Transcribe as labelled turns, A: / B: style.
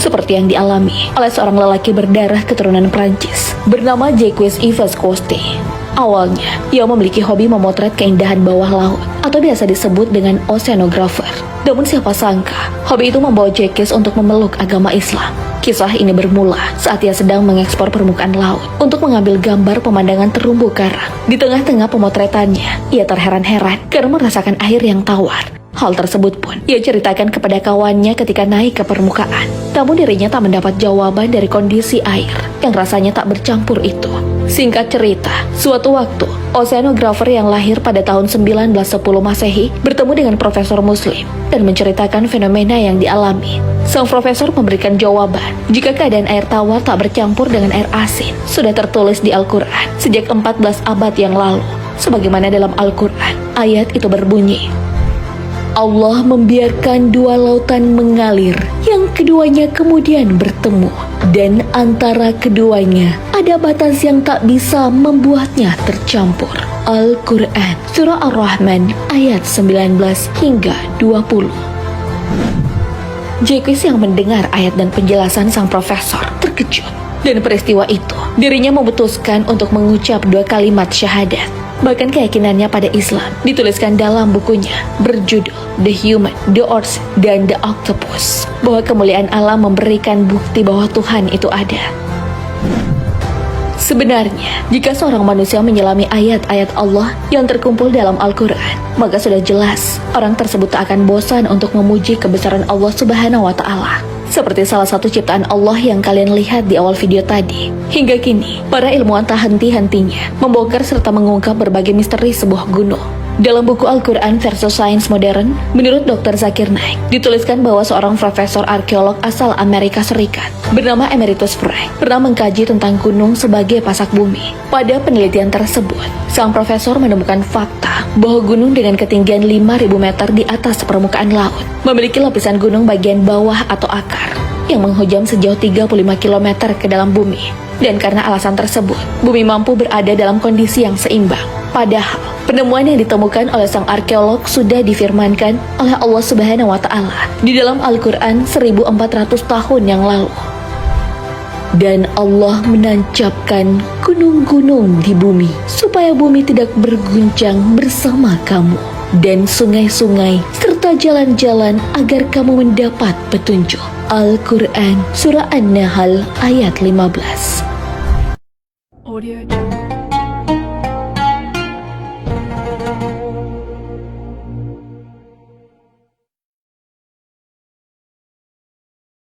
A: seperti yang dialami oleh seorang lelaki berdarah keturunan Prancis bernama Jacques Yves Cousteau. Awalnya, ia memiliki hobi memotret keindahan bawah laut atau biasa disebut dengan oceanographer. Namun siapa sangka, hobi itu membawa Jacques untuk memeluk agama Islam. Kisah ini bermula saat ia sedang mengekspor permukaan laut untuk mengambil gambar pemandangan terumbu karang. Di tengah-tengah pemotretannya, ia terheran-heran karena merasakan air yang tawar. Hal tersebut pun ia ceritakan kepada kawannya ketika naik ke permukaan. Namun dirinya tak mendapat jawaban dari kondisi air yang rasanya tak bercampur itu. Singkat cerita, suatu waktu, oceanographer yang lahir pada tahun 1910 Masehi bertemu dengan profesor muslim dan menceritakan fenomena yang dialami. Sang profesor memberikan jawaban jika keadaan air tawar tak bercampur dengan air asin sudah tertulis di Al-Quran sejak 14 abad yang lalu. Sebagaimana dalam Al-Quran, ayat itu berbunyi, Allah membiarkan dua lautan mengalir, yang keduanya kemudian bertemu, dan antara keduanya ada batas yang tak bisa membuatnya tercampur. Al-Quran, Surah Ar-Rahman, ayat 19 hingga 20. Jacques yang mendengar ayat dan penjelasan sang profesor terkejut. Dan peristiwa itu, dirinya memutuskan untuk mengucap 2 kalimat syahadat. Bahkan keyakinannya pada Islam dituliskan dalam bukunya berjudul The Human, The Earth, dan The Octopus, bahwa kemuliaan Allah memberikan bukti bahwa Tuhan itu ada. Sebenarnya, jika seorang manusia menyelami ayat-ayat Allah yang terkumpul dalam Al-Quran, maka sudah jelas orang tersebut tak akan bosan untuk memuji kebesaran Allah Subhanahu wa Ta'ala. Seperti salah satu ciptaan Allah yang kalian lihat di awal video tadi. Hingga kini, para ilmuwan tak henti-hentinya membongkar serta mengungkap berbagai misteri sebuah gunung. Dalam buku Al-Quran versus Sains Modern, menurut Dr. Zakir Naik, dituliskan bahwa seorang profesor arkeolog asal Amerika Serikat bernama Emeritus Frank pernah mengkaji tentang gunung sebagai pasak bumi. Pada penelitian tersebut, sang profesor menemukan fakta bahwa gunung dengan ketinggian 5.000 meter di atas permukaan laut memiliki lapisan gunung bagian bawah atau akar yang menghujam sejauh 35 km ke dalam bumi. Dan karena alasan tersebut, bumi mampu berada dalam kondisi yang seimbang. Padahal, penemuan yang ditemukan oleh sang arkeolog sudah difirmankan oleh Allah Subhanahu wa Ta'ala di dalam Al-Quran 1400 tahun yang lalu. Dan Allah menancapkan gunung-gunung di bumi supaya bumi tidak berguncang bersama kamu, dan sungai-sungai serta jalan-jalan agar kamu mendapat petunjuk. Al-Quran Surah An-Nahl ayat 15.
B: Audio